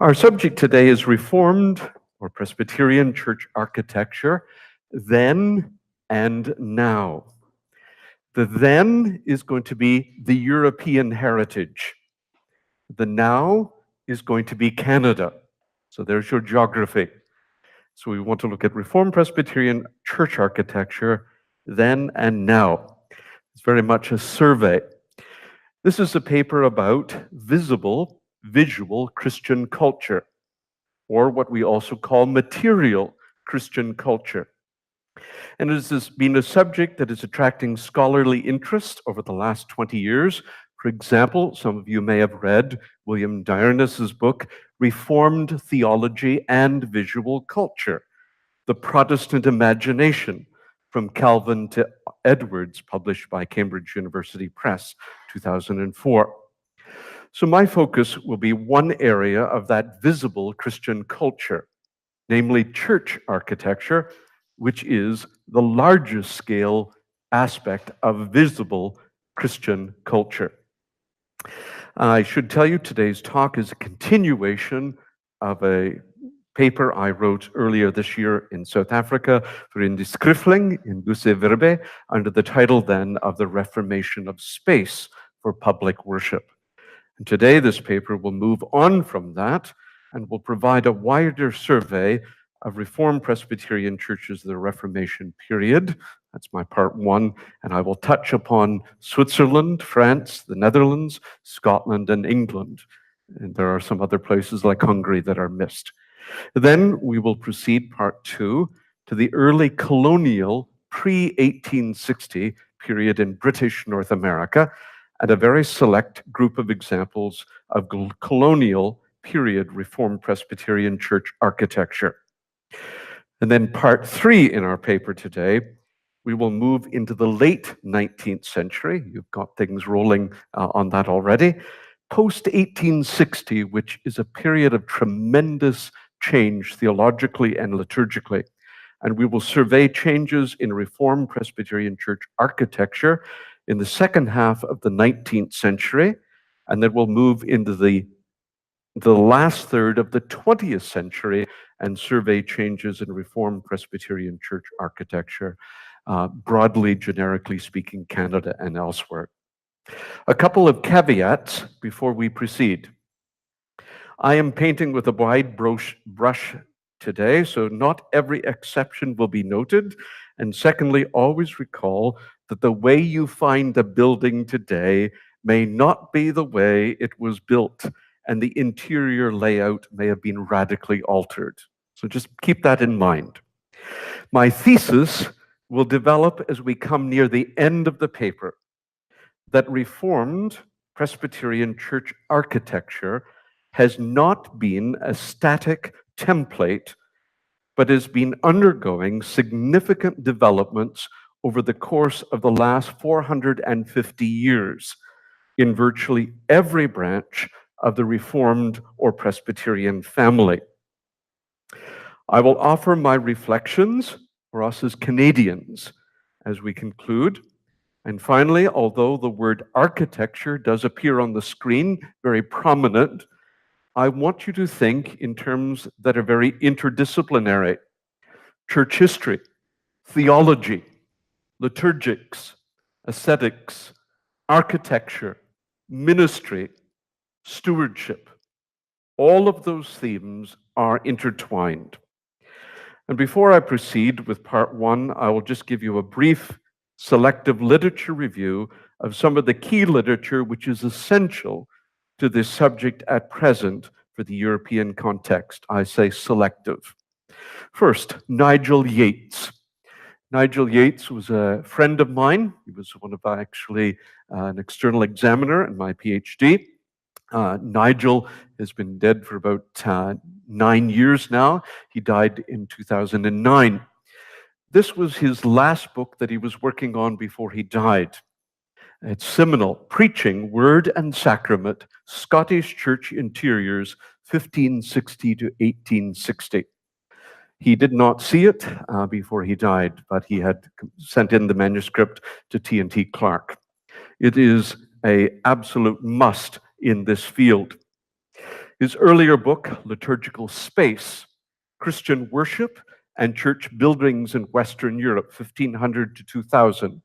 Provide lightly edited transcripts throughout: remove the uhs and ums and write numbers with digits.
Our subject today is Reformed or Presbyterian church architecture, then and now. The then is going to be the European heritage. The now is going to be Canada. So there's your geography. So we want to look at Reformed Presbyterian church architecture, then and now. It's very much a survey. This is a paper about visual Christian culture, or what we also call material Christian culture. And it has been a subject that is attracting scholarly interest over the last 20 years. For example, some of you may have read William Dyrness's book, Reformed Theology and Visual Culture, The Protestant Imagination, from Calvin to Edwards, published by Cambridge University Press, 2004. So my focus will be one area of that visible Christian culture, namely church architecture, which is the largest scale aspect of visible Christian culture. I should tell you today's talk is a continuation of a paper I wrote earlier this year in South Africa for in die Skrifling in Duseverbe, under the title then of The Reformation of Space for Public Worship. And today this paper will move on from that and will provide a wider survey of Reformed Presbyterian churches of the Reformation period. That's my part one, and I will touch upon Switzerland, France, the Netherlands, Scotland, and England. And there are some other places like Hungary that are missed. Then we will proceed, part two, to the early colonial pre-1860 period in British North America, and a very select group of examples of colonial period Reformed Presbyterian church architecture. And then part three in our paper today, we will move into the late 19th century. You've got things rolling on that already. Post-1860, which is a period of tremendous change theologically and liturgically. And we will survey changes in Reformed Presbyterian church architecture in the second half of the 19th century, and then we'll move into the last third of the 20th century and survey changes in Reformed Presbyterian church architecture, broadly, generically speaking, Canada and elsewhere. A couple of caveats before we proceed. I am painting with a wide brush today, so not every exception will be noted. And secondly, always recall that the way you find a building today may not be the way it was built, and the interior layout may have been radically altered. So just keep that in mind. My thesis will develop as we come near the end of the paper, that Reformed Presbyterian church architecture has not been a static template, but has been undergoing significant developments over the course of the last 450 years in virtually every branch of the Reformed or Presbyterian family. I will offer my reflections for us as Canadians as we conclude. And finally, although the word architecture does appear on the screen, very prominent, I want you to think in terms that are very interdisciplinary: church history, theology, liturgics, aesthetics, architecture, ministry, stewardship. All of those themes are intertwined. And before I proceed with part one, I will just give you a brief selective literature review of some of the key literature which is essential to this subject at present for the European context. I say selective. First, Nigel Yates. Nigel Yates was a friend of mine. He was one of an external examiner in my PhD. Nigel has been dead for about 9 years now. He died in 2009. This was his last book that he was working on before he died. It's seminal, Preaching, Word and Sacrament, Scottish Church Interiors, 1560 to 1860. He did not see it before he died, but he had sent in the manuscript to T&T Clark. It is an absolute must in this field. His earlier book, Liturgical Space, Christian Worship and Church Buildings in Western Europe, 1500 to 2000,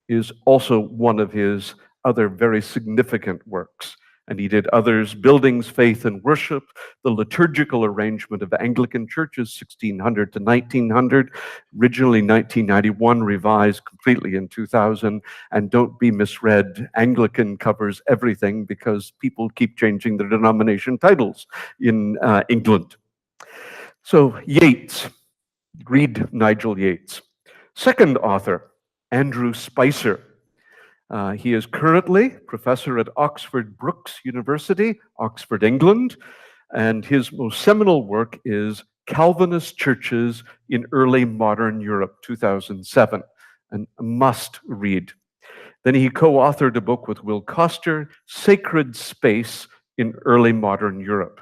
is also one of his other very significant works. And he did others, Buildings, Faith and Worship, the liturgical arrangement of Anglican churches, 1600 to 1900, originally 1991, revised completely in 2000. And don't be misread, Anglican covers everything because people keep changing their denomination titles in England. So Yeats, read Nigel Yeats. Second author, Andrew Spicer. He is currently professor at Oxford Brookes University, Oxford, England, and his most seminal work is Calvinist Churches in Early Modern Europe, 2007, and a must read. Then he co-authored a book with Will Coster, Sacred Space in Early Modern Europe.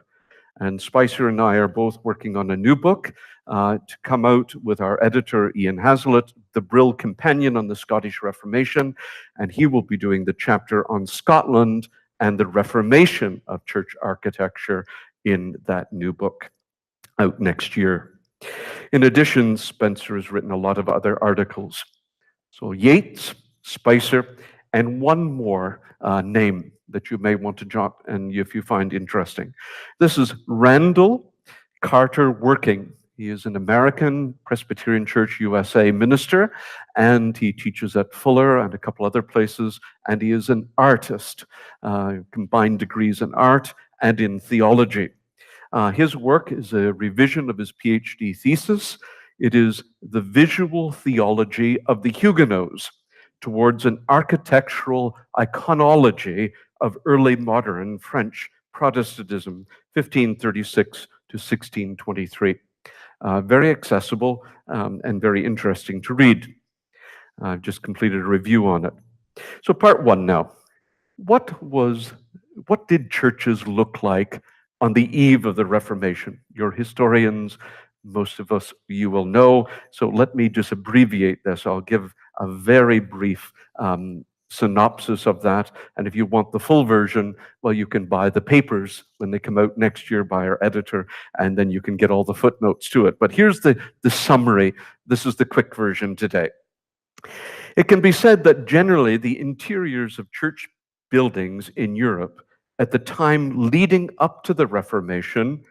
And Spicer and I are both working on a new book to come out with our editor, Ian Hazlitt, The Brill Companion on the Scottish Reformation, and he will be doing the chapter on Scotland and the Reformation of church architecture in that new book, out next year. In addition, Spencer has written a lot of other articles. So Yeats, Spicer, and one more name that you may want to jot and if you find interesting. This is Randall Carter Working. He is an American Presbyterian Church USA minister, and he teaches at Fuller and a couple other places, and he is an artist, combined degrees in art and in theology. His work is a revision of his PhD thesis. It is the visual theology of the Huguenots towards an architectural iconology of early modern French Protestantism, 1536 to 1623. Very accessible and very interesting to read. I've just completed a review on it. So part one now. What did churches look like on the eve of the Reformation? You're historians, most of us, you will know. So let me just abbreviate this. I'll give a very brief synopsis of that. And if you want the full version, well, you can buy the papers when they come out next year by our editor, and then you can get all the footnotes to it. But here's the summary. This is the quick version today. It can be said that generally the interiors of church buildings in Europe at the time leading up to the Reformation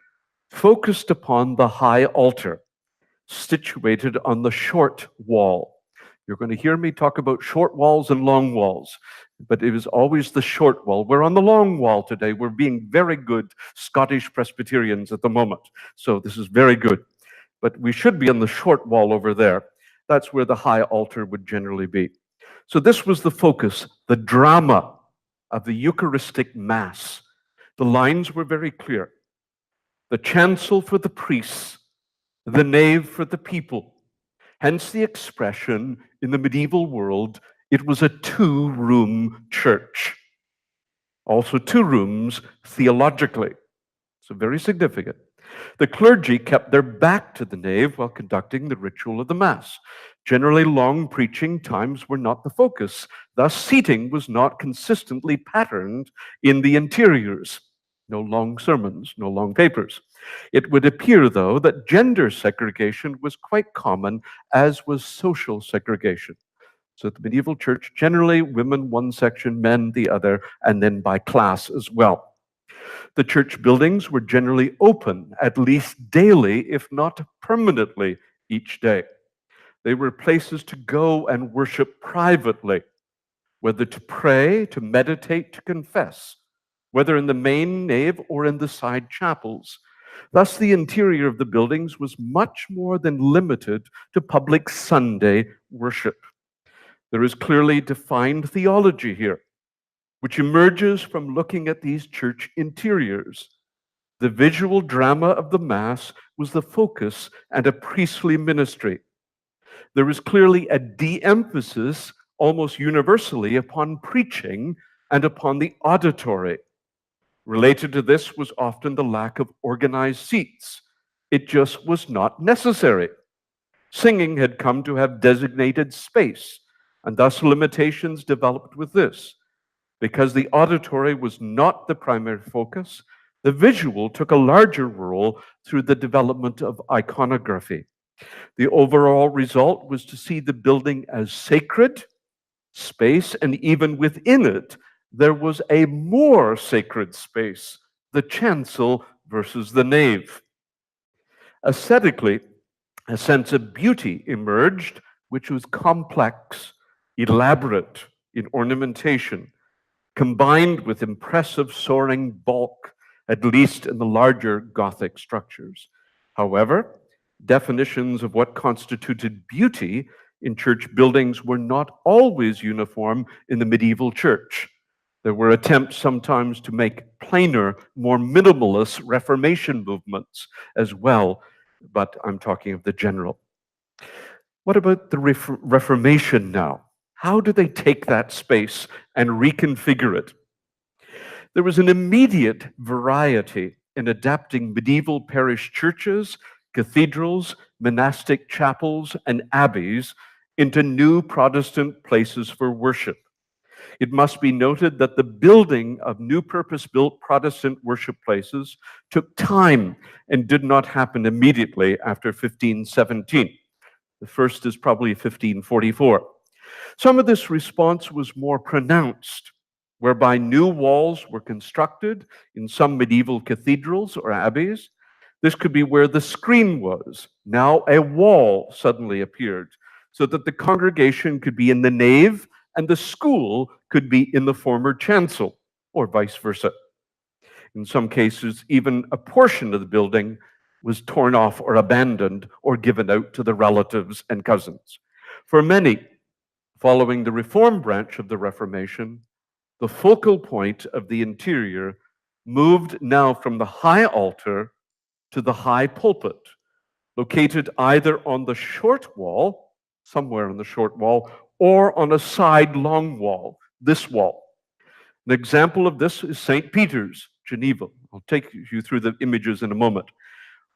focused upon the high altar, situated on the short wall. You're going to hear me talk about short walls and long walls, but it was always the short wall. We're on the long wall today. We're being very good Scottish Presbyterians at the moment, so this is very good. But we should be on the short wall over there. That's where the high altar would generally be. So this was the focus, the drama of the Eucharistic Mass. The lines were very clear. The chancel for the priests, the nave for the people. Hence the expression in the medieval world, it was a two-room church. Also 2 rooms theologically. So very significant. The clergy kept their back to the nave while conducting the ritual of the Mass. Generally, long preaching times were not the focus. Thus, seating was not consistently patterned in the interiors. No long sermons, no long papers. It would appear, though, that gender segregation was quite common, as was social segregation. So the medieval church, generally women one section, men the other, and then by class as well. The church buildings were generally open, at least daily, if not permanently, each day. They were places to go and worship privately, whether to pray, to meditate, to confess, whether in the main nave or in the side chapels. Thus, the interior of the buildings was much more than limited to public Sunday worship. There is clearly defined theology here, which emerges from looking at these church interiors. The visual drama of the Mass was the focus and a priestly ministry. There is clearly a de-emphasis, almost universally, upon preaching and upon the auditory. Related to this was often the lack of organized seats. It just was not necessary. Singing had come to have designated space, and thus limitations developed with this. Because the auditory was not the primary focus, The visual took a larger role through the development of iconography. The overall result was to see the building as sacred space, and even within it, there was a more sacred space, the chancel versus the nave. Aesthetically, a sense of beauty emerged, which was complex, elaborate in ornamentation, combined with impressive soaring bulk, at least in the larger Gothic structures. However, definitions of what constituted beauty in church buildings were not always uniform in the medieval church. There were attempts sometimes to make plainer, more minimalist Reformation movements as well, but I'm talking of the general. What about the Reformation now? How do they take that space and reconfigure it? There was an immediate variety in adapting medieval parish churches, cathedrals, monastic chapels, and abbeys into new Protestant places for worship. It must be noted that the building of new purpose-built Protestant worship places took time and did not happen immediately after 1517. The first is probably 1544. Some of this response was more pronounced, whereby new walls were constructed in some medieval cathedrals or abbeys. This could be where the screen was. Now a wall suddenly appeared, so that the congregation could be in the nave and the school could be in the former chancel, or vice versa. In some cases, even a portion of the building was torn off or abandoned or given out to the relatives and cousins. For many, following the Reform branch of the Reformation, the focal point of the interior moved now from the high altar to the high pulpit, located either on the short wall, somewhere on the short wall, or on a side long wall, this wall. An example of this is St. Peter's, Geneva. I'll take you through the images in a moment.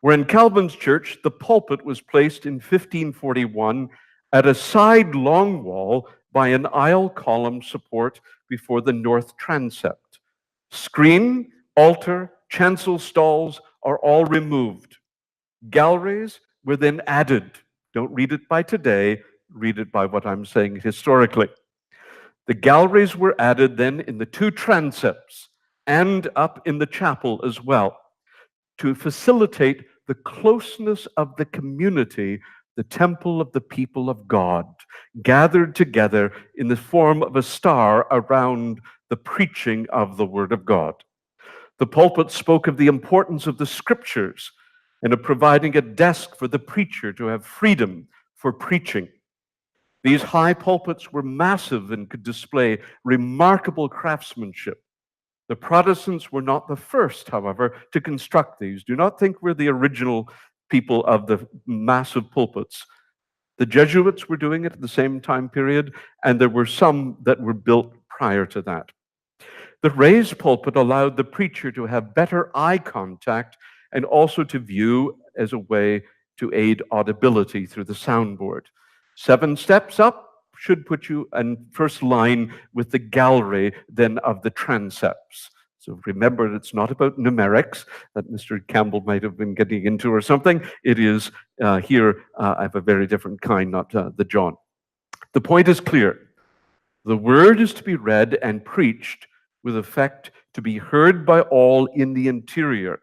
Where in Calvin's church, the pulpit was placed in 1541 at a side long wall by an aisle column support before the north transept. Screen, altar, chancel stalls are all removed. Galleries were then added. Don't read it by today, read it by what I'm saying historically. The galleries were added then in the two transepts and up in the chapel as well to facilitate the closeness of the community, the temple of the people of God, gathered together in the form of a star around the preaching of the Word of God. The pulpit spoke of the importance of the Scriptures and of providing a desk for the preacher to have freedom for preaching. These high pulpits were massive and could display remarkable craftsmanship. The Protestants were not the first, however, to construct these. Do not think we're the original people of the massive pulpits. The Jesuits were doing it at the same time period, and there were some that were built prior to that. The raised pulpit allowed the preacher to have better eye contact and also to view as a way to aid audibility through the soundboard. 7 steps up should put you in first line with the gallery then of the transepts. So remember, it's not about numerics that Mr. Campbell might have been getting into or something. It is here, I have a very different kind, not the John. The point is clear. The word is to be read and preached with effect to be heard by all in the interior.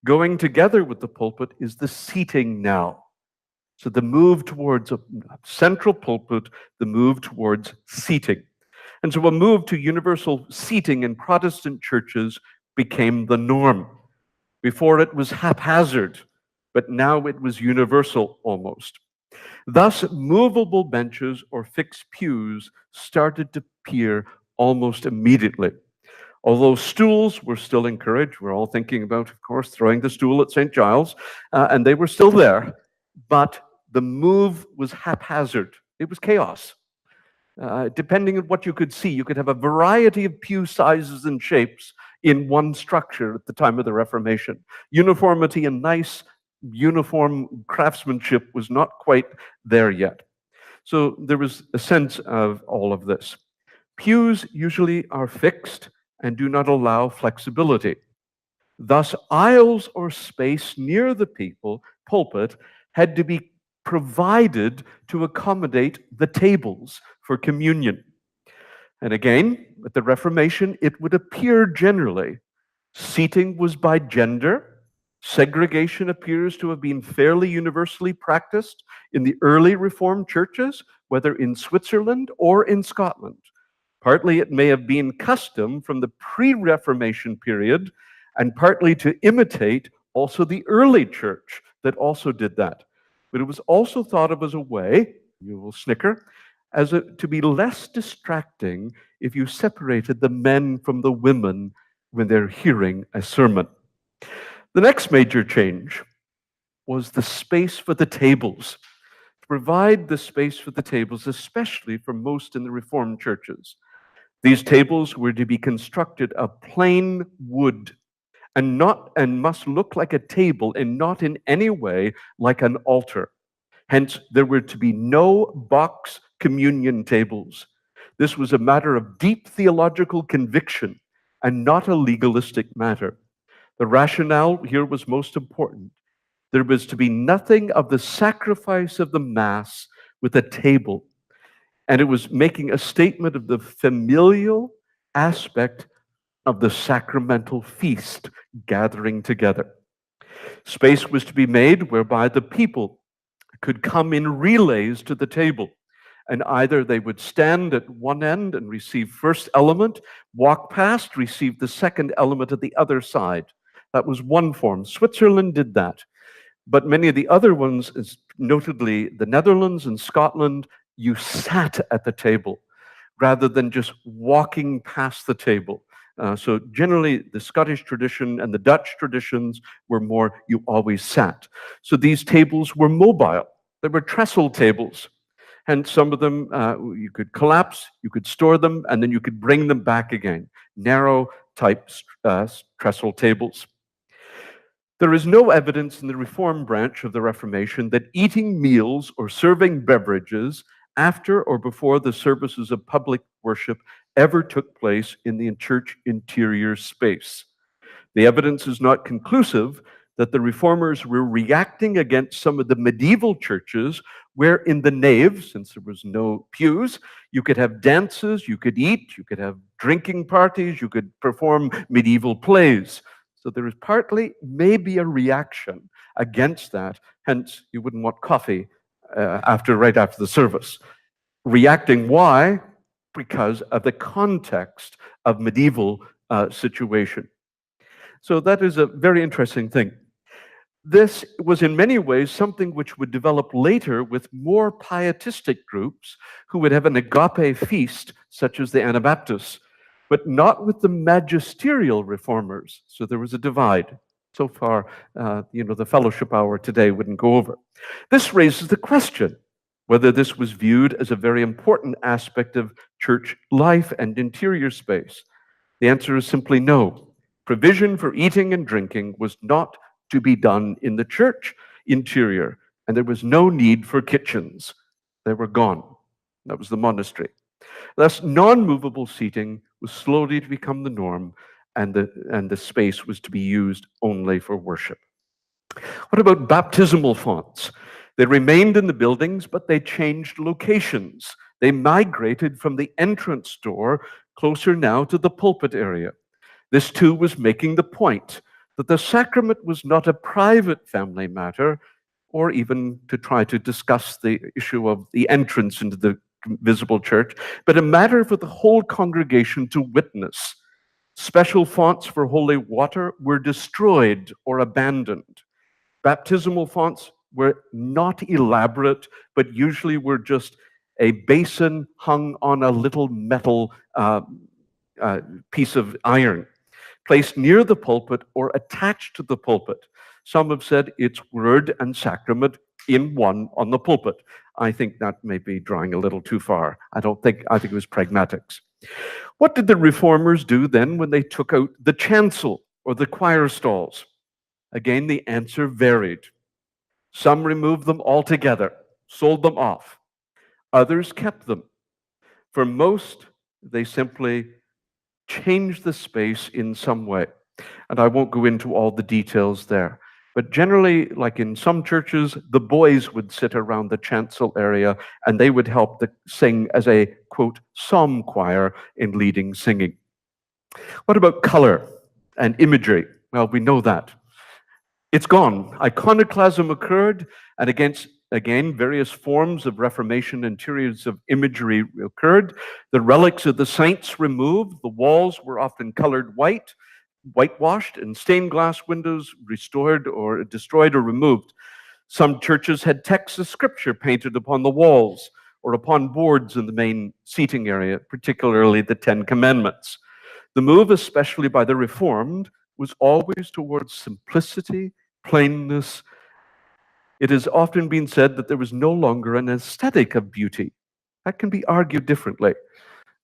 Going together with the pulpit is the seating now. So the move towards a central pulpit, the move towards seating. And so a move to universal seating in Protestant churches became the norm. Before it was haphazard, but now it was universal almost. Thus, movable benches or fixed pews started to appear almost immediately. Although stools were still encouraged, we're all thinking about, of course, throwing the stool at St. Giles, and they were still there, but the move was haphazard. It was chaos. Depending on what you could see, you could have a variety of pew sizes and shapes in one structure at the time of the Reformation. Uniformity and nice uniform craftsmanship was not quite there yet. So there was a sense of all of this. Pews usually are fixed and do not allow flexibility. Thus, aisles or space near the pulpit had to be provided to accommodate the tables for communion. And again, with the Reformation, it would appear generally seating was by gender. Segregation appears to have been fairly universally practiced in the early Reformed churches, whether in Switzerland or in Scotland. Partly it may have been custom from the pre-Reformation period, and partly to imitate also the early church that also did that. But it was also thought of as a way, you will snicker, to be less distracting if you separated the men from the women when they're hearing a sermon. The next major change was the space for the tables. To provide the space for the tables, especially for most in the Reformed churches. These tables were to be constructed of plain wood and must look like a table and not in any way like an altar. Hence, there were to be no box communion tables. This was a matter of deep theological conviction and not a legalistic matter. The rationale here was most important. There was to be nothing of the sacrifice of the Mass with a table. And it was making a statement of the familial aspect of the sacramental feast gathering together. Space was to be made whereby the people could come in relays to the table. And either they would stand at one end and receive first element, walk past, receive the second element at the other side. That was one form. Switzerland did that. But many of the other ones, notably the Netherlands and Scotland, you sat at the table rather than just walking past the table. So generally, the Scottish tradition and the Dutch traditions were more, you always sat. So these tables were mobile. They were trestle tables. And some of them you could collapse, you could store them, and then you could bring them back again. Narrow type trestle tables. There is no evidence in the Reformed branch of the Reformation that eating meals or serving beverages after or before the services of public worship ever took place in the church interior space. The evidence is not conclusive that the Reformers were reacting against some of the medieval churches where in the nave, since there was no pews, you could have dances, you could eat, you could have drinking parties, you could perform medieval plays. So there is partly maybe a reaction against that, hence you wouldn't want coffee right after the service. Reacting, why? Because of the context of medieval situation. So that is a very interesting thing. This was in many ways something which would develop later with more pietistic groups who would have an agape feast, such as the Anabaptists, but not with the magisterial reformers. So there was a divide. So far, the fellowship hour today wouldn't go over. This raises the question whether this was viewed as a very important aspect of church life and interior space. The answer is simply no. Provision for eating and drinking was not to be done in the church interior, and there was no need for kitchens. They were gone. That was the monastery. Thus, non-movable seating was slowly to become the norm, and the space was to be used only for worship. What about baptismal fonts? They remained in the buildings, but they changed locations. They migrated from the entrance door closer now to the pulpit area. This too was making the point that the sacrament was not a private family matter, or even to try to discuss the issue of the entrance into the visible church, but a matter for the whole congregation to witness. Special fonts for holy water were destroyed or abandoned. Baptismal fonts were not elaborate, but usually were just a basin hung on a little metal piece of iron, placed near the pulpit or attached to the pulpit. Some have said it's word and sacrament in one on the pulpit. I think that may be drawing a little too far. I think it was pragmatics. What did the reformers do then when they took out the chancel or the choir stalls? Again, the answer varied. Some removed them altogether, sold them off. Others kept them. For most, they simply changed the space in some way. And I won't go into all the details there. But generally, like in some churches, the boys would sit around the chancel area and they would help sing as a, quote, psalm choir in leading singing. What about color and imagery? Well, we know that. It's gone. Iconoclasm occurred, and again, various forms of Reformation interiors of imagery occurred. The relics of the saints removed. The walls were often colored white, whitewashed, and stained glass windows restored or destroyed or removed. Some churches had texts of scripture painted upon the walls or upon boards in the main seating area, particularly the Ten Commandments. The move, especially by the Reformed, was always towards simplicity, plainness. It has often been said that there was no longer an aesthetic of beauty. That can be argued differently.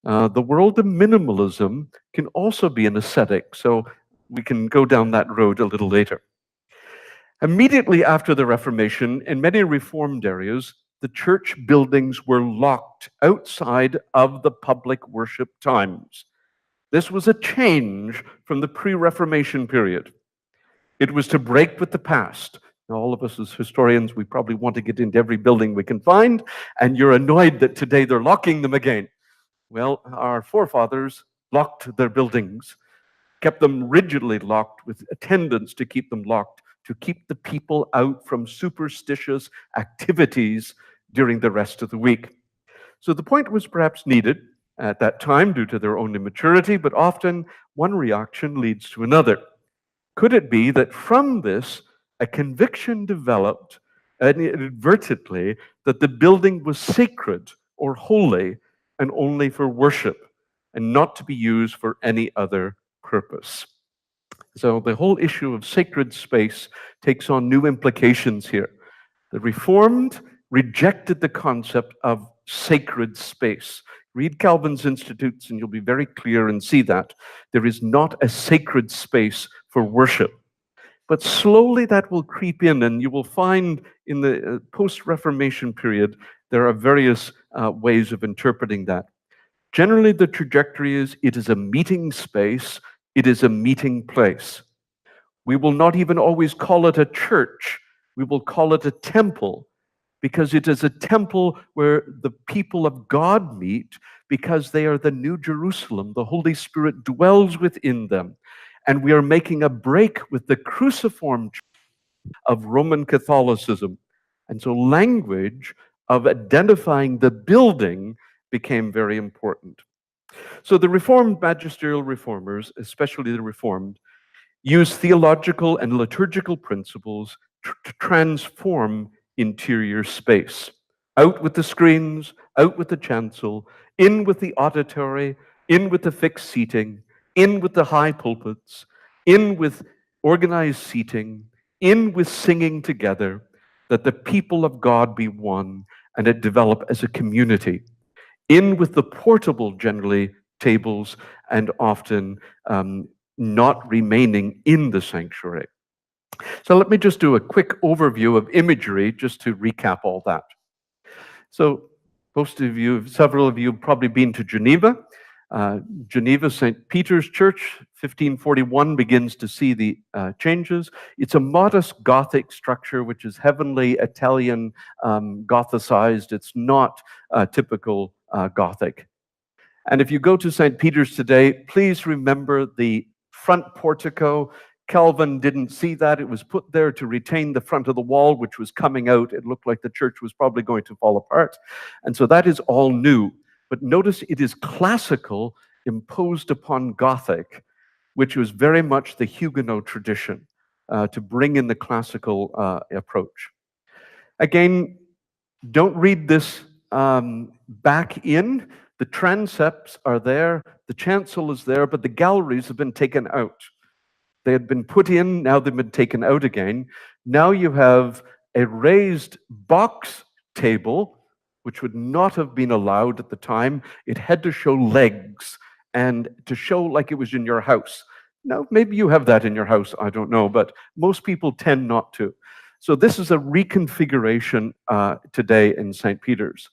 The world of minimalism can also be an aesthetic, so we can go down that road a little later. Immediately after the Reformation, in many Reformed areas, the church buildings were locked outside of the public worship times. This was a change from the pre-Reformation period. It was to break with the past. Now, all of us as historians, we probably want to get into every building we can find, and you're annoyed that today they're locking them again. Well, our forefathers locked their buildings, kept them rigidly locked with attendants to keep them locked, to keep the people out from superstitious activities during the rest of the week. So the point was perhaps needed at that time due to their own immaturity, but often one reaction leads to another. Could it be that from this, a conviction developed inadvertently that the building was sacred or holy and only for worship and not to be used for any other purpose? So the whole issue of sacred space takes on new implications here. The Reformed rejected the concept of sacred space. Read Calvin's Institutes and you'll be very clear and see that. There is not a sacred space for worship. But slowly that will creep in, and you will find in the post-Reformation period, there are various ways of interpreting that. Generally, the trajectory is it is a meeting space, it is a meeting place. We will not even always call it a church. We will call it a temple, because it is a temple where the people of God meet, because they are the New Jerusalem. The Holy Spirit dwells within them. And we are making a break with the cruciform of Roman Catholicism. And so language of identifying the building became very important. So the Reformed magisterial reformers, especially the Reformed, used theological and liturgical principles to transform interior space. Out with the screens, out with the chancel, in with the auditory, in with the fixed seating, in with the high pulpits, in with organized seating, in with singing together, that the people of God be one and it develop as a community. In with the portable, generally, tables, and often not remaining in the sanctuary. So let me just do a quick overview of imagery, just to recap all that. So most of you, several of you have probably been to Geneva. Geneva, St. Peter's Church, 1541, begins to see the changes. It's a modest Gothic structure, which is heavenly Italian Gothicized. It's not typical Gothic. And if you go to St. Peter's today, please remember the front portico. Calvin didn't see that. It was put there to retain the front of the wall, which was coming out. It looked like the church was probably going to fall apart. And so that is all new. But notice it is classical imposed upon Gothic, which was very much the Huguenot tradition, to bring in the classical approach. Again, don't read this back in. The transepts are there, the chancel is there, but the galleries have been taken out. They had been put in, now they've been taken out again. Now you have a raised box table, which would not have been allowed at the time. It had to show legs and to show like it was in your house. Now, maybe you have that in your house, I don't know, but most people tend not to. So this is a reconfiguration today in St. Peter's.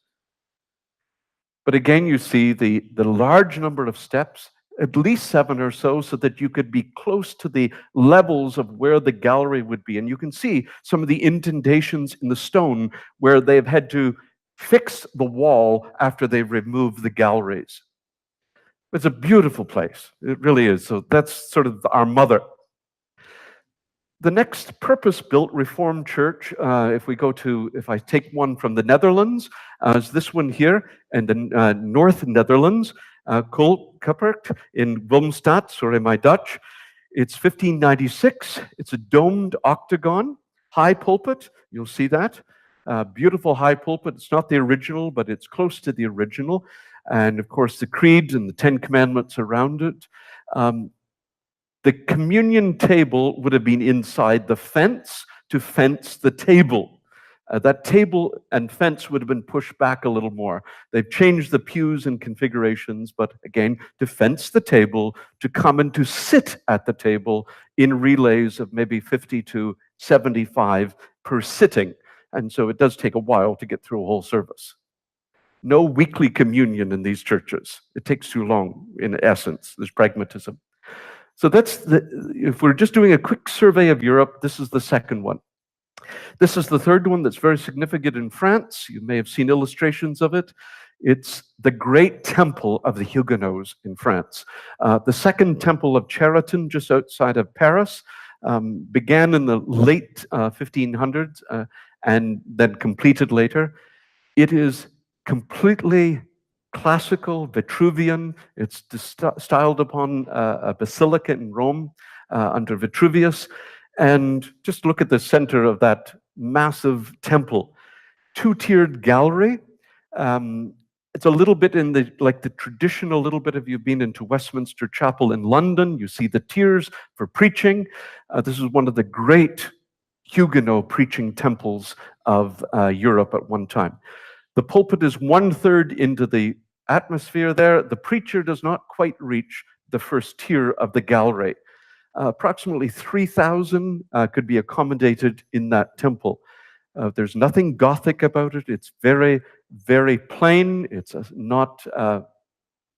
But again, you see the large number of steps at least 7 or so that you could be close to the levels of where the gallery would be. And you can see some of the indentations in the stone where they've had to fix the wall after they've removed the galleries. It's a beautiful place. It really is. So that's sort of our mother. The next purpose-built Reformed church, if I take one from the Netherlands, is this one here in the North Netherlands, Kolkapert in Wilmstad, sorry my Dutch. It's 1596. It's a domed octagon, high pulpit, you'll see that. Beautiful high pulpit. It's not the original, but it's close to the original. And of course, the creed and the 10 commandments around it. The communion table would have been inside the fence to fence the table. That table and fence would have been pushed back a little more. They've changed the pews and configurations, but again, to fence the table, to come and to sit at the table in relays of maybe 50 to 75 per sitting. And so it does take a while to get through a whole service. No weekly communion in these churches. It takes too long, in essence. There's pragmatism. So if we're just doing a quick survey of Europe, this is the second one. This is the third one that's very significant in France. You may have seen illustrations of it. It's the great temple of the Huguenots in France. The second temple of Charlottetown, just outside of Paris, began in the late 1500s and then completed later. It is completely classical, Vitruvian. It's styled upon a basilica in Rome under Vitruvius. And just look at the center of that massive temple. Two-tiered gallery. It's a little bit like the traditional little bit, if you've been into Westminster Chapel in London, you see the tiers for preaching. This is one of the great Huguenot preaching temples of Europe at one time. The pulpit is 1/3 into the atmosphere there. The preacher does not quite reach the first tier of the gallery. Approximately 3,000 could be accommodated in that temple. There's nothing Gothic about it. It's very, very plain. It's not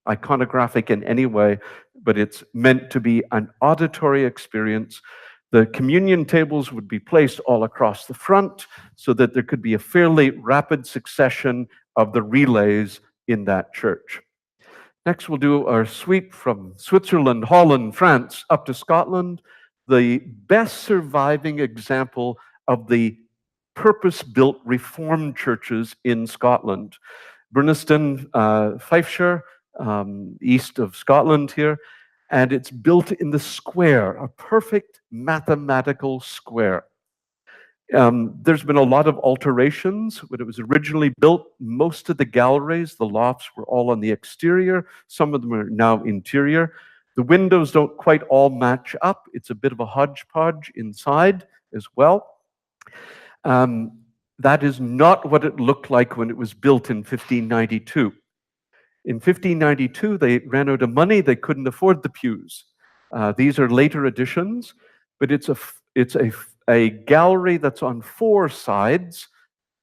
iconographic in any way, but it's meant to be an auditory experience. The communion tables would be placed all across the front so that there could be a fairly rapid succession of the relays in that church. Next, we'll do our sweep from Switzerland, Holland, France, up to Scotland, the best surviving example of the purpose-built Reformed churches in Scotland. Burniston, Fifeshire, east of Scotland here, and it's built in the square, a perfect mathematical square. There's been a lot of alterations. When it was originally built, most of the galleries, the lofts, were all on the exterior. Some of them are now interior. The windows don't quite all match up. It's a bit of a hodgepodge inside as well. That is not what it looked like when it was built in 1592. In 1592, they ran out of money. They couldn't afford the pews. These are later additions, but it's a gallery that's on 4 sides,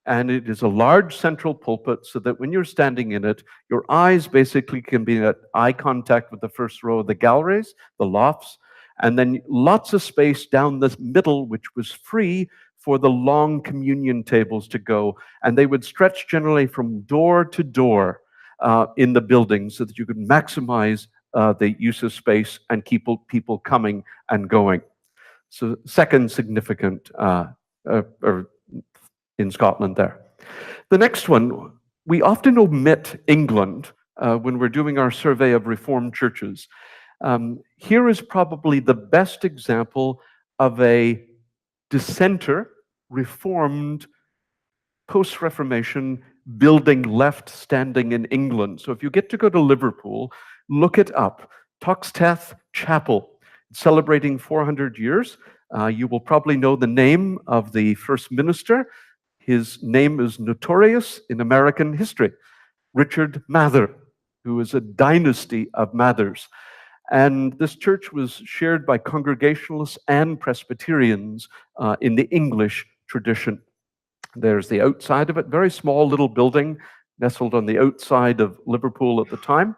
and it is a large central pulpit so that when you're standing in it, your eyes basically can be at eye contact with the first row of the galleries, the lofts, and then lots of space down the middle, which was free for the long communion tables to go. And they would stretch generally from door to door in the building so that you could maximize the use of space and keep people coming and going. So second significant in Scotland there. The next one, we often omit England when we're doing our survey of Reformed churches. Here is probably the best example of a dissenter, Reformed, post-Reformation building left standing in England. So if you get to go to Liverpool, look it up. Toxteth Chapel, celebrating 400 years. You will probably know the name of the first minister. His name is notorious in American history, Richard Mather, who is a dynasty of Mathers. And this church was shared by Congregationalists and Presbyterians in the English tradition. There's the outside of it, very small little building nestled on the outside of Liverpool at the time.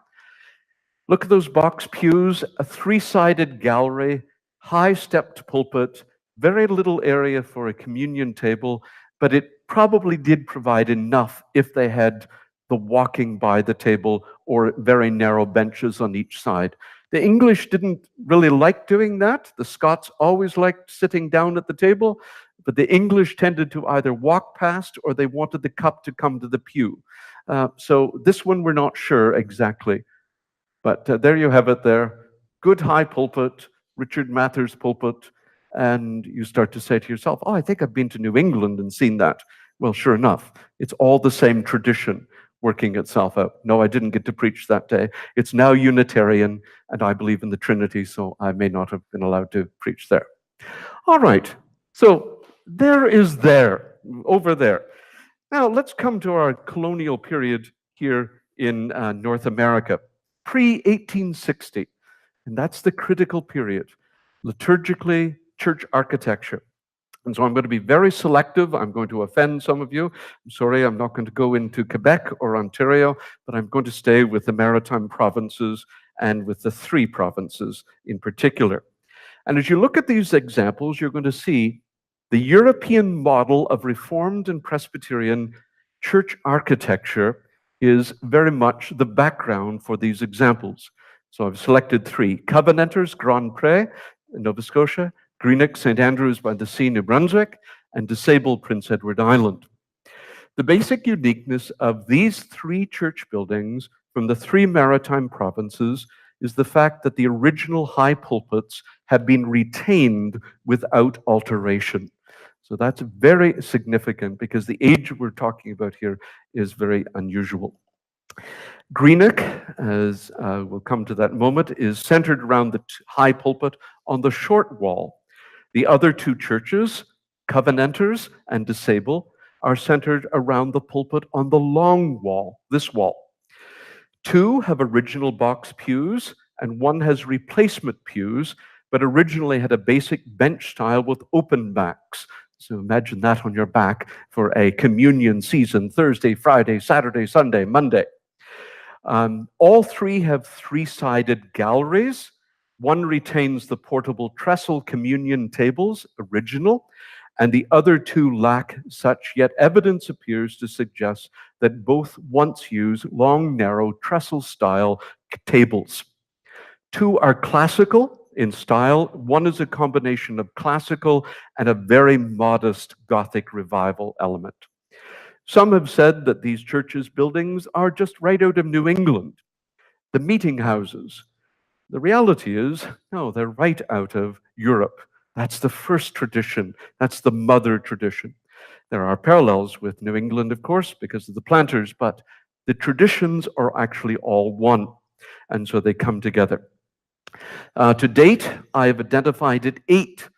Look at those box pews, a three-sided gallery, high-stepped pulpit, very little area for a communion table, but it probably did provide enough if they had the walking by the table or very narrow benches on each side. The English didn't really like doing that. The Scots always liked sitting down at the table, but the English tended to either walk past or they wanted the cup to come to the pew. So this one we're not sure exactly. But there you have it there. Good high pulpit, Richard Mather's pulpit, and you start to say to yourself, oh, I think I've been to New England and seen that. Well, sure enough, it's all the same tradition working itself out. No, I didn't get to preach that day. It's now Unitarian, and I believe in the Trinity, so I may not have been allowed to preach there. All right, so there is there, over there. Now, let's come to our colonial period here in North America, pre-1860, and that's the critical period, liturgically, church architecture. And so I'm going to be very selective. I'm going to offend some of you. I'm sorry, I'm not going to go into Quebec or Ontario, but I'm going to stay with the Maritime provinces and with the three provinces in particular. And as you look at these examples, you're going to see the European model of Reformed and Presbyterian church architecture is very much the background for these examples. So I've selected three: Covenanters, Grand Pré, Nova Scotia; Greenock, St. Andrews by the Sea, New Brunswick; and Disabled, Prince Edward Island. The basic uniqueness of these three church buildings from the three maritime provinces is the fact that the original high pulpits have been retained without alteration. So that's very significant because the age we're talking about here is very unusual. Greenock, as we'll come to that moment, is centered around the high pulpit on the short wall. The other two churches, Covenanters and Disabled, are centered around the pulpit on the long wall, this wall. Two have original box pews, and one has replacement pews, but originally had a basic bench style with open backs. So imagine that on your back for a communion season, Thursday, Friday, Saturday, Sunday, Monday. All three have three-sided galleries. One retains the portable trestle communion tables, original, and the other two lack such, yet evidence appears to suggest that both once used long, narrow, trestle-style tables. Two are classical in style. One is a combination of classical and a very modest Gothic revival element. Some have said that these churches' buildings are just right out of New England, the meeting houses. The reality is, no, they're right out of Europe. That's the first tradition. That's the mother tradition. There are parallels with New England, of course, because of the planters, but the traditions are actually all one, and so they come together. To date, I have identified 8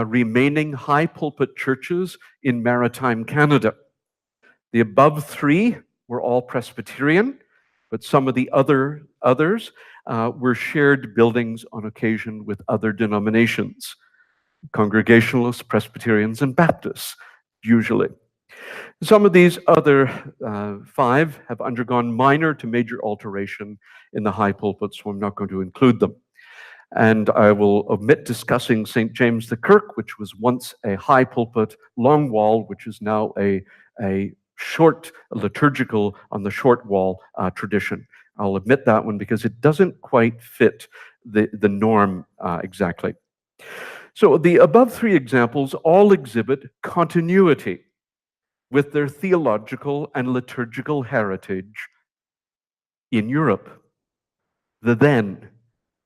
remaining high pulpit churches in maritime Canada. The above 3 were all Presbyterian, but some of the others were shared buildings on occasion with other denominations, Congregationalists, Presbyterians, and Baptists, usually. Some of these other 5 have undergone minor to major alteration in the high pulpit, so I'm not going to include them. And I will omit discussing St. James the Kirk, which was once a high pulpit, long wall, which is now a short liturgical on the short wall tradition. I'll omit that one because it doesn't quite fit the norm exactly. So the above 3 examples all exhibit continuity with their theological and liturgical heritage in Europe, the then,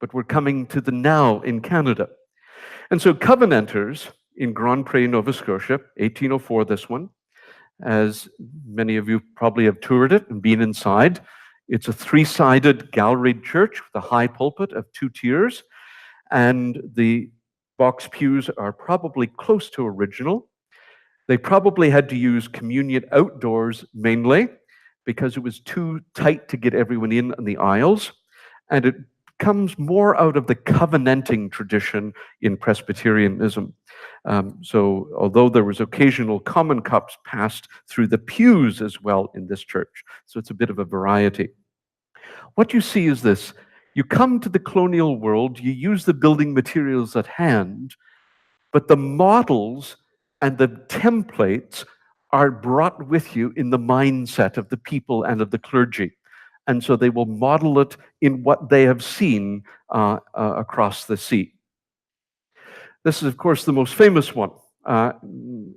but we're coming to the now in Canada. And so Covenanters in Grand Pré, Nova Scotia, 1804, this one, as many of you probably have toured it and been inside. It's a 3-sided galleried church with a high pulpit of 2 tiers, and the box pews are probably close to original. They probably had to use communion outdoors mainly because it was too tight to get everyone in the aisles, and it comes more out of the covenanting tradition in Presbyterianism. So although there was occasional common cups passed through the pews as well in this church, so it's a bit of a variety. What you see is this: You come to the colonial world, you use the building materials at hand, but the models and the templates are brought with you in the mindset of the people and of the clergy. And so they will model it in what they have seen across the sea. This is, of course, the most famous one.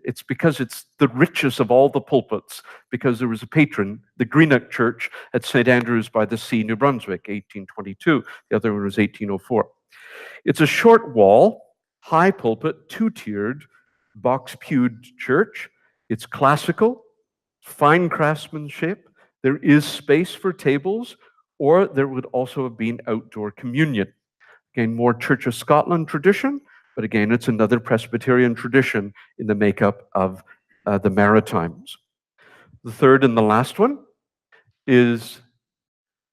It's because it's the richest of all the pulpits, because there was a patron, the Greenock Church at St. Andrews by the Sea, New Brunswick, 1822. The other one was 1804. It's a short wall, high pulpit, two-tiered, box-pewed church. It's classical, fine craftsmanship. There is space for tables, or there would also have been outdoor communion. Again, more Church of Scotland tradition, but again, it's another Presbyterian tradition in the makeup of the Maritimes. The third and the last one is,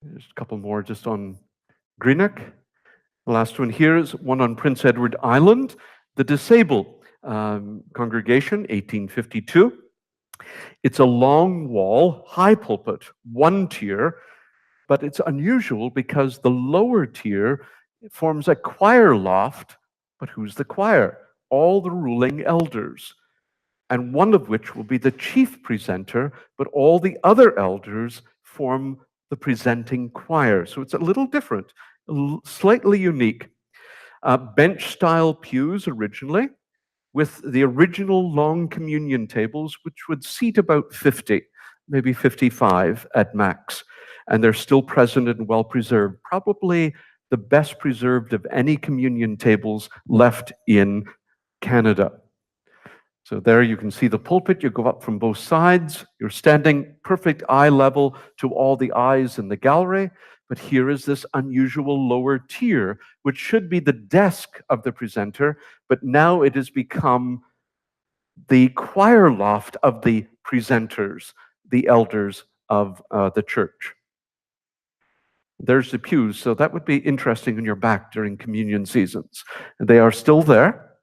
there's a couple more just on Greenock. The last one here is one on Prince Edward Island, the disabled congregation, 1852. It's a long wall, high pulpit, one tier, but it's unusual because the lower tier forms a choir loft. But who's the choir? All the ruling elders, and one of which will be the chief presenter, but all the other elders form the presenting choir. So it's a little different, slightly unique. Bench-style pews originally, with the original long communion tables, which would seat about 50, maybe 55 at max. And they're still present and well preserved, probably the best preserved of any communion tables left in Canada. So there you can see the pulpit. You go up from both sides. You're standing perfect eye level to all the eyes in the gallery. But here is this unusual lower tier, which should be the desk of the presenter, but now it has become the choir loft of the presenters, the elders of the church. There's the pews, so that would be interesting when you're back during communion seasons. And they are still there.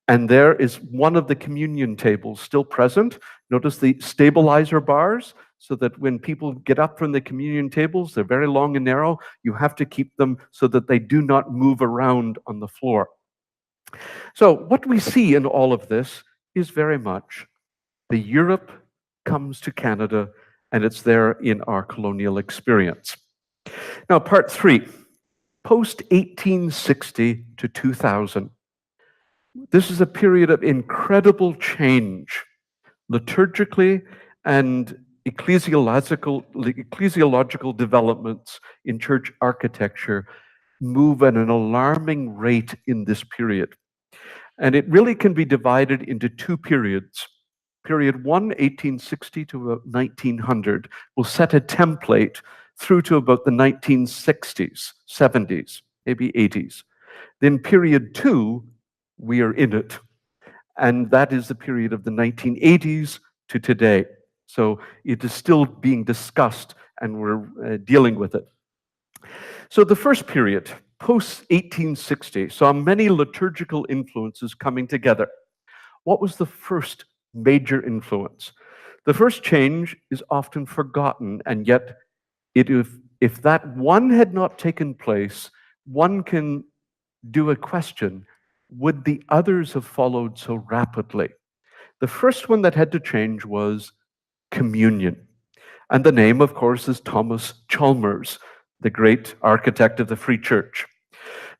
And there is one of the communion tables still present. Notice the stabilizer bars, so that when people get up from the communion tables, they're very long and narrow. You have to keep them so that they do not move around on the floor. So what we see in all of this is very much the Europe comes to Canada, and it's there in our colonial experience. Now, part 3, post-1860 to 2000. This is a period of incredible change, liturgically and ecclesiological developments in church architecture move at an alarming rate in this period. And it really can be divided into two periods. Period 1, 1860 to about 1900, will set a template through to about the 1960s, 70s, maybe 80s. Then period 2, we are in it. And that is the period of the 1980s to today. So it is still being discussed, and we're dealing with it. So the first period, post-1860, saw many liturgical influences coming together. What was the first major influence? The first change is often forgotten, and yet if that one had not taken place, one can do a question, would the others have followed so rapidly? The first one that had to change was communion. And the name, of course, is Thomas Chalmers, the great architect of the Free Church.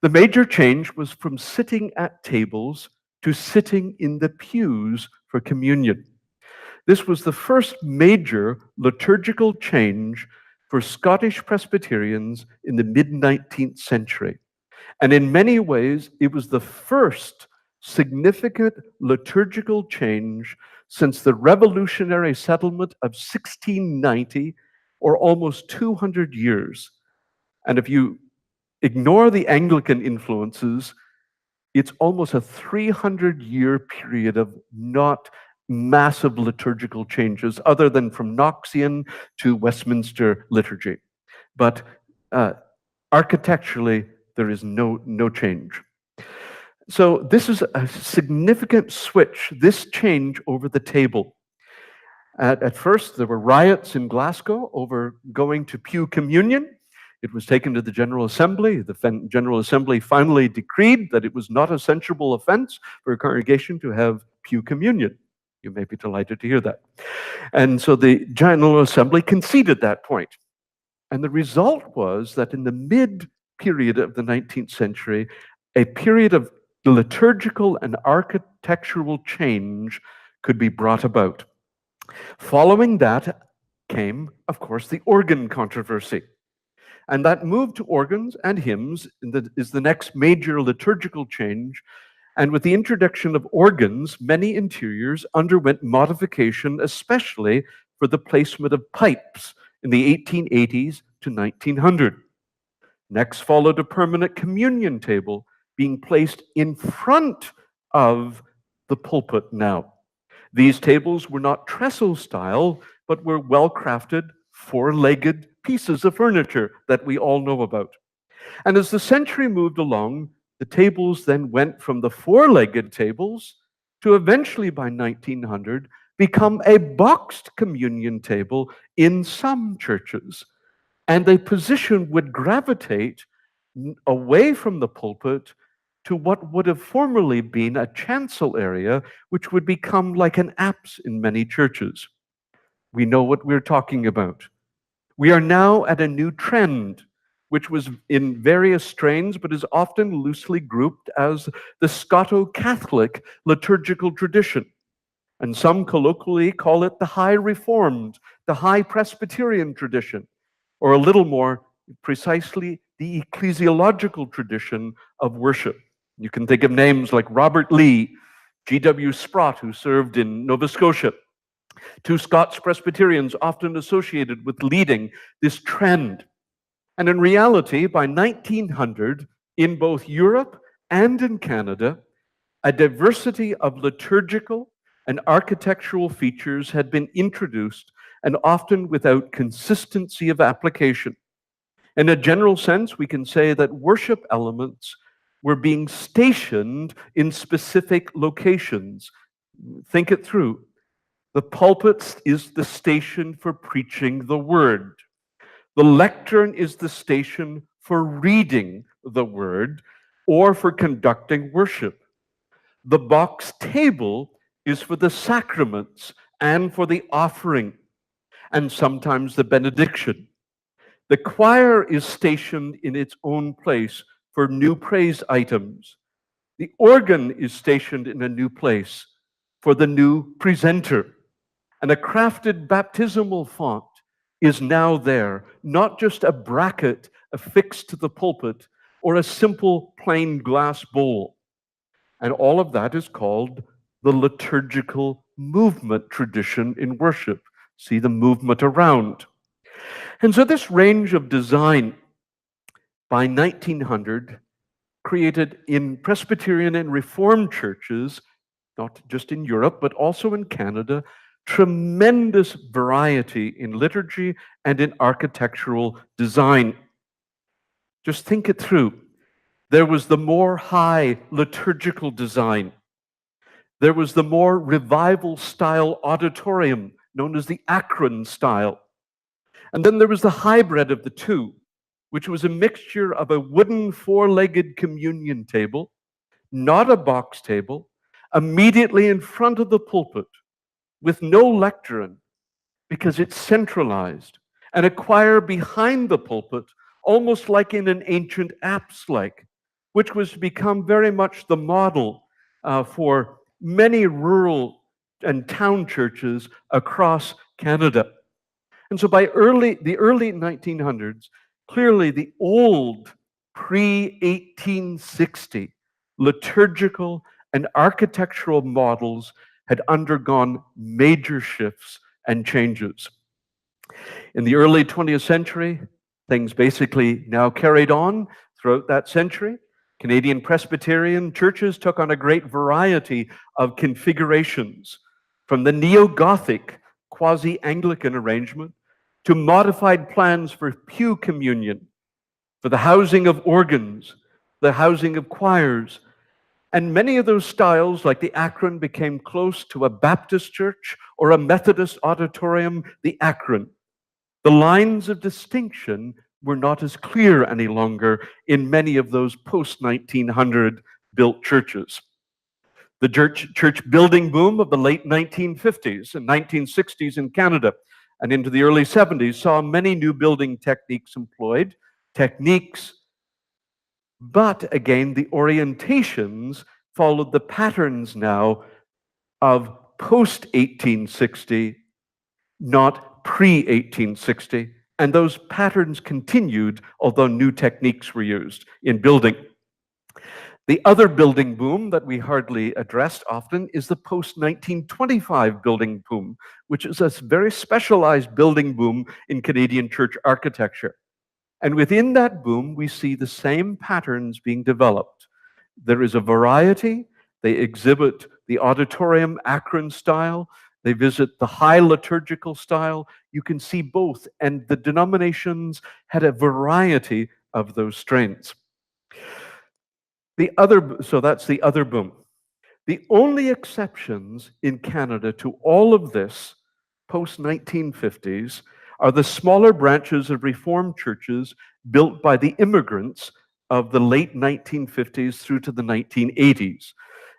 The major change was from sitting at tables to sitting in the pews for communion. This was the first major liturgical change for Scottish Presbyterians in the mid-19th century. And in many ways, it was the first significant liturgical change since the revolutionary settlement of 1690, or almost 200 years. And if you ignore the Anglican influences, it's almost a 300-year period of not massive liturgical changes, other than from Knoxian to Westminster liturgy. But architecturally, there is no change. So this is a significant switch, this change over the table. At first, there were riots in Glasgow over going to pew communion. It was taken to the General Assembly. The General Assembly finally decreed that it was not a censurable offense for a congregation to have pew communion. You may be delighted to hear that. And so the General Assembly conceded that point. And the result was that in the mid-period of the 19th century, a period of liturgical and architectural change could be brought about. Following that came, of course, the organ controversy. And that move to organs and hymns is the next major liturgical change. And with the introduction of organs, many interiors underwent modification, especially for the placement of pipes in the 1880s to 1900. Next followed a permanent communion table being placed in front of the pulpit now. These tables were not trestle style, but were well-crafted, four-legged pieces of furniture that we all know about. And as the century moved along, the tables then went from the four-legged tables to eventually, by 1900, become a boxed communion table in some churches. And the position would gravitate away from the pulpit to what would have formerly been a chancel area, which would become like an apse in many churches. We know what we're talking about. We are now at a new trend, which was in various strains, but is often loosely grouped as the Scoto-Catholic liturgical tradition. And some colloquially call it the High Reformed, the High Presbyterian tradition, or a little more precisely, the ecclesiological tradition of worship. You can think of names like Robert Lee, G.W. Sprott, who served in Nova Scotia, two Scots Presbyterians often associated with leading this trend. And in reality, by 1900, in both Europe and in Canada, a diversity of liturgical and architectural features had been introduced, and often without consistency of application. In a general sense, we can say that worship elements were being stationed in specific locations. Think it through. The pulpit is the station for preaching the word. The lectern is the station for reading the word or for conducting worship. The box table is for the sacraments and for the offering, and sometimes the benediction. The choir is stationed in its own place for new praise items. The organ is stationed in a new place for the new presenter. And a crafted baptismal font is now there, not just a bracket affixed to the pulpit or a simple plain glass bowl. And all of that is called the liturgical movement tradition in worship. See the movement around. And so this range of design by 1900 created in Presbyterian and Reformed churches, not just in Europe, but also in Canada, tremendous variety in liturgy and in architectural design. Just think it through. There was the more high liturgical design. There was the more revival style auditorium, known as the Akron style. And then there was the hybrid of the two, which was a mixture of a wooden four-legged communion table, not a box table, immediately in front of the pulpit, with no lectern, because it's centralized, and a choir behind the pulpit, almost like in an ancient apse-like, which was to become very much the model for many rural and town churches across Canada. And so by the early 1900s, clearly the old pre-1860 liturgical and architectural models had undergone major shifts and changes. In the early 20th century, things basically now carried on throughout that century. Canadian Presbyterian churches took on a great variety of configurations, from the neo-Gothic quasi-Anglican arrangement to modified plans for pew communion, for the housing of organs, the housing of choirs. And many of those styles, like the Akron, became close to a Baptist church or a Methodist auditorium, the Akron. The lines of distinction were not as clear any longer in many of those post-1900 built churches. The church building boom of the late 1950s and 1960s in Canada and into the early 70s saw many new building techniques employed, but again, the orientations followed the patterns now of post-1860, not pre-1860. And those patterns continued, although new techniques were used in building. The other building boom that we hardly addressed often is the post-1925 building boom, which is a very specialized building boom in Canadian church architecture. And within that boom, we see the same patterns being developed. There is a variety. They exhibit the auditorium Akron style. They visit the high liturgical style. You can see both, and the denominations had a variety of those strains. So that's the other boom. The only exceptions in Canada to all of this post-1950s are the smaller branches of Reformed churches built by the immigrants of the late 1950s through to the 1980s.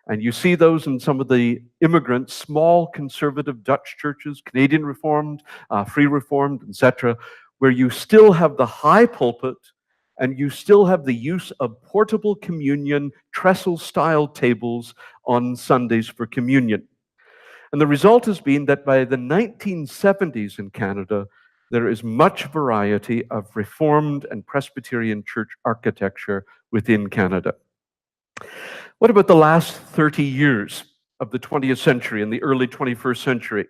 And you see those in some of the immigrant, small conservative Dutch churches, Canadian Reformed, Free Reformed, etc., where you still have the high pulpit and you still have the use of portable communion, trestle-style tables on Sundays for communion. And the result has been that by the 1970s in Canada, there is much variety of Reformed and Presbyterian church architecture within Canada. What about the last 30 years of the 20th century and the early 21st century?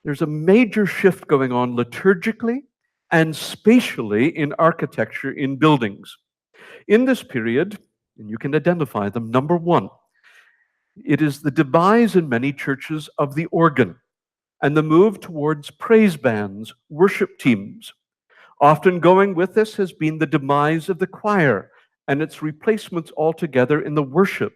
There's a major shift going on liturgically and spatially in architecture in buildings. In this period, and you can identify them, number one, it is the demise in many churches of the organ and the move towards praise bands, worship teams. Often going with this has been the demise of the choir and its replacements altogether in the worship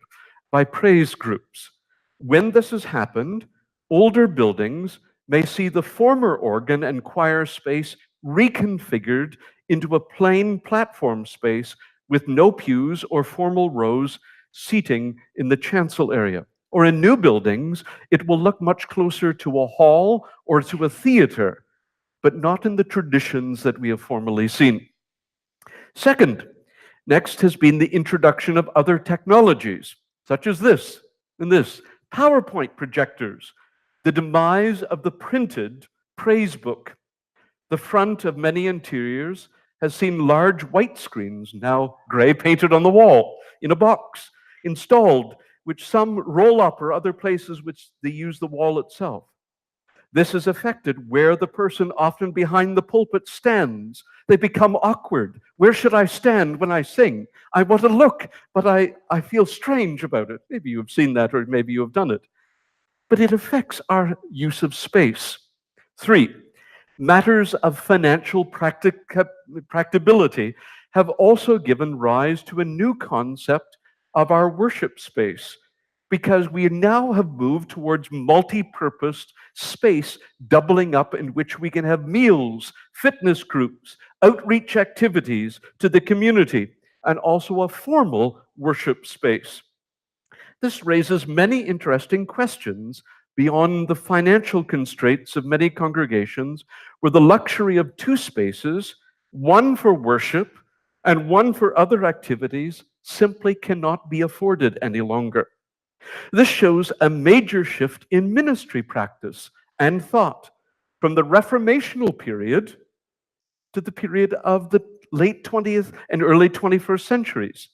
by praise groups. When this has happened, older buildings may see the former organ and choir space reconfigured into a plain platform space with no pews or formal rows seating in the chancel area. Or in new buildings, it will look much closer to a hall or to a theater, but not in the traditions that we have formerly seen. Second, next has been the introduction of other technologies, such as this and this, PowerPoint projectors, the demise of the printed praise book. The front of many interiors has seen large white screens, now gray, painted on the wall in a box, installed, which some roll up or other places which they use the wall itself. This has affected where the person often behind the pulpit stands. They become awkward. Where should I stand when I sing? I want to look, but I feel strange about it. Maybe you have seen that, or maybe you have done it. But it affects our use of space. 3, matters of financial practicability have also given rise to a new concept of our worship space, because we now have moved towards multi-purposed space, doubling up in which we can have meals, fitness groups, outreach activities to the community, and also a formal worship space. This raises many interesting questions beyond the financial constraints of many congregations, where the luxury of 2 spaces, one for worship and one for other activities, simply cannot be afforded any longer. This shows a major shift in ministry practice and thought from the Reformational period to the period of the late 20th and early 21st centuries.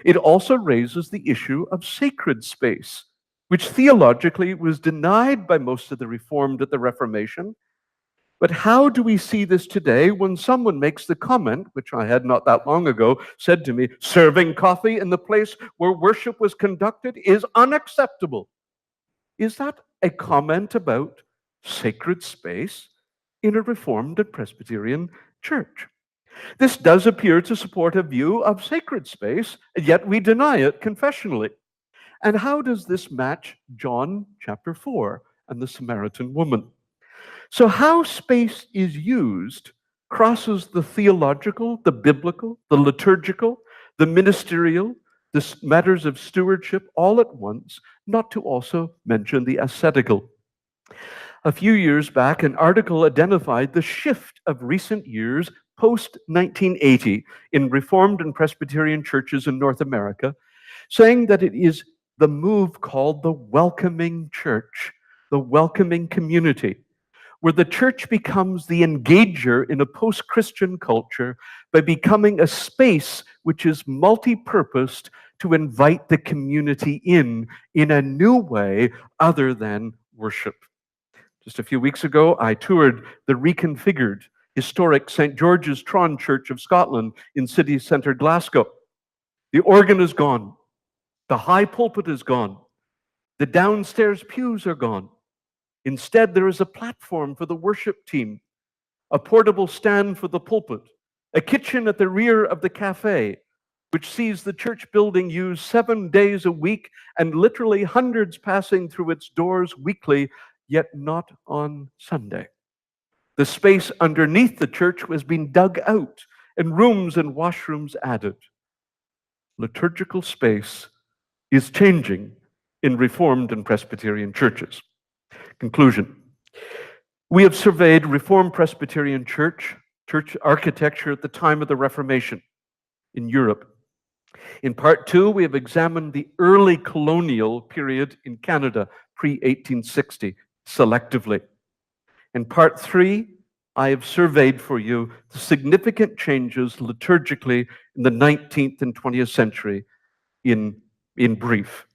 It also raises the issue of sacred space, which theologically was denied by most of the Reformed at the Reformation. But how do we see this today when someone makes the comment, which I had not that long ago, said to me, serving coffee in the place where worship was conducted is unacceptable? Is that a comment about sacred space in a Reformed and Presbyterian church? This does appear to support a view of sacred space, and yet we deny it confessionally. And how does this match John chapter 4 and the Samaritan woman? So how space is used crosses the theological, the biblical, the liturgical, the ministerial, the matters of stewardship all at once, not to also mention the ascetical. A few years back, an article identified the shift of recent years post-1980 in Reformed and Presbyterian churches in North America, saying that it is the move called the welcoming church, the welcoming community, where the church becomes the engager in a post-Christian culture by becoming a space which is multi-purposed to invite the community in a new way other than worship. Just a few weeks ago, I toured the reconfigured historic St. George's Tron Church of Scotland in city centre Glasgow. The organ is gone. The high pulpit is gone. The downstairs pews are gone. Instead, there is a platform for the worship team, a portable stand for the pulpit, a kitchen at the rear of the cafe, which sees the church building used 7 days a week and literally hundreds passing through its doors weekly, yet not on Sunday. The space underneath the church has been dug out and rooms and washrooms added. Liturgical space is changing in Reformed and Presbyterian churches. Conclusion. We have surveyed Reformed Presbyterian church architecture at the time of the Reformation in Europe. In part 2, we have examined the early colonial period in Canada, pre-1860, selectively. In part 3, I have surveyed for you the significant changes liturgically in the 19th and 20th century in brief.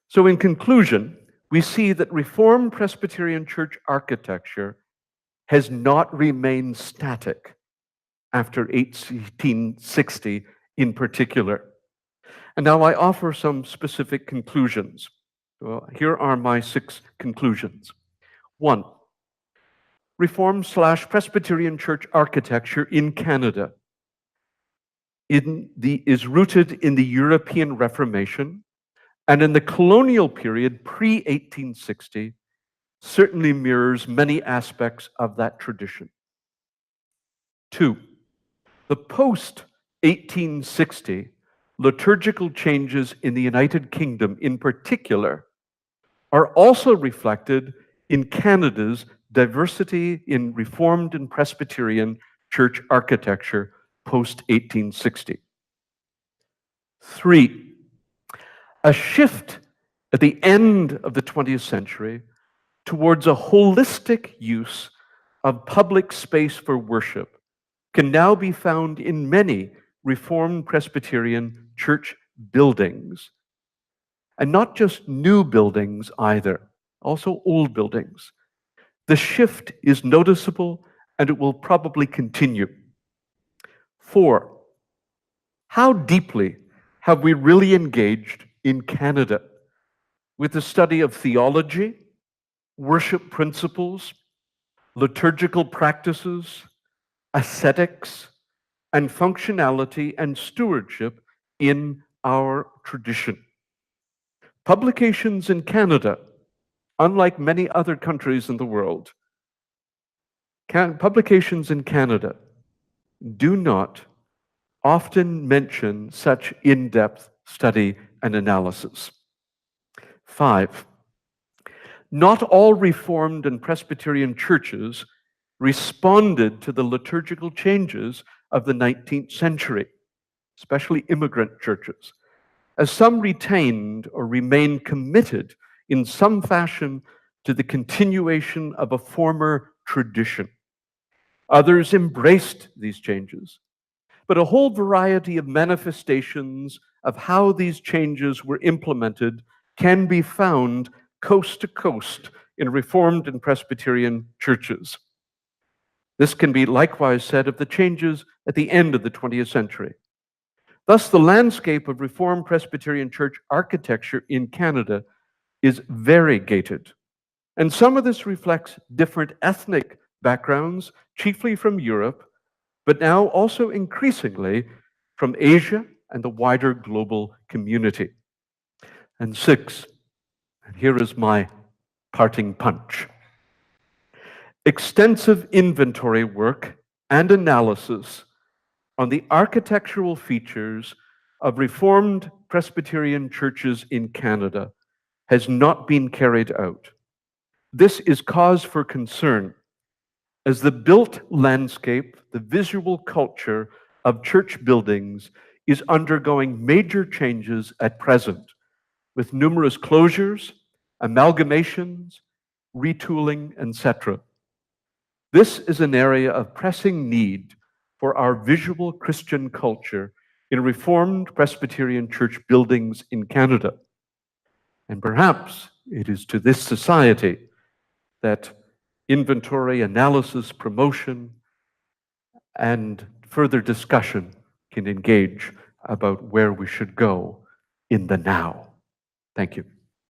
So in conclusion, we see that Reformed Presbyterian church architecture has not remained static after 1860 in particular. And now I offer some specific conclusions. Well, here are my 6 conclusions. 1, Reformed/Presbyterian church architecture in Canada is rooted in the European Reformation, and in the colonial period pre-1860 certainly mirrors many aspects of that tradition. 2, the post-1860 liturgical changes in the United Kingdom in particular are also reflected in Canada's diversity in Reformed and Presbyterian church architecture post-1860. 3, a shift at the end of the 20th century towards a holistic use of public space for worship can now be found in many Reformed Presbyterian church buildings. And not just new buildings either, also old buildings. The shift is noticeable and it will probably continue. 4, how deeply have we really engaged in Canada with the study of theology, worship principles, liturgical practices, ascetics, and functionality and stewardship in our tradition? Publications in Canada, unlike many other countries in the world, publications in Canada do not often mention such in-depth study and analysis. 5, not all Reformed and Presbyterian churches responded to the liturgical changes of the 19th century, especially immigrant churches, as some retained or remained committed in some fashion to the continuation of a former tradition. Others embraced these changes, but a whole variety of manifestations of how these changes were implemented can be found coast to coast in Reformed and Presbyterian churches. This can be likewise said of the changes at the end of the 20th century. Thus, the landscape of Reformed Presbyterian church architecture in Canada is variegated, and some of this reflects different ethnic backgrounds, chiefly from Europe, but now also increasingly from Asia and the wider global community. And 6, and here is my parting punch. Extensive inventory work and analysis on the architectural features of Reformed Presbyterian churches in Canada has not been carried out. This is cause for concern, as the built landscape, the visual culture of church buildings is undergoing major changes at present, with numerous closures, amalgamations, retooling, etc. This is an area of pressing need for our visual Christian culture in Reformed Presbyterian church buildings in Canada. And perhaps it is to this society that inventory, analysis, promotion, and further discussion can engage about where we should go in the now. Thank you.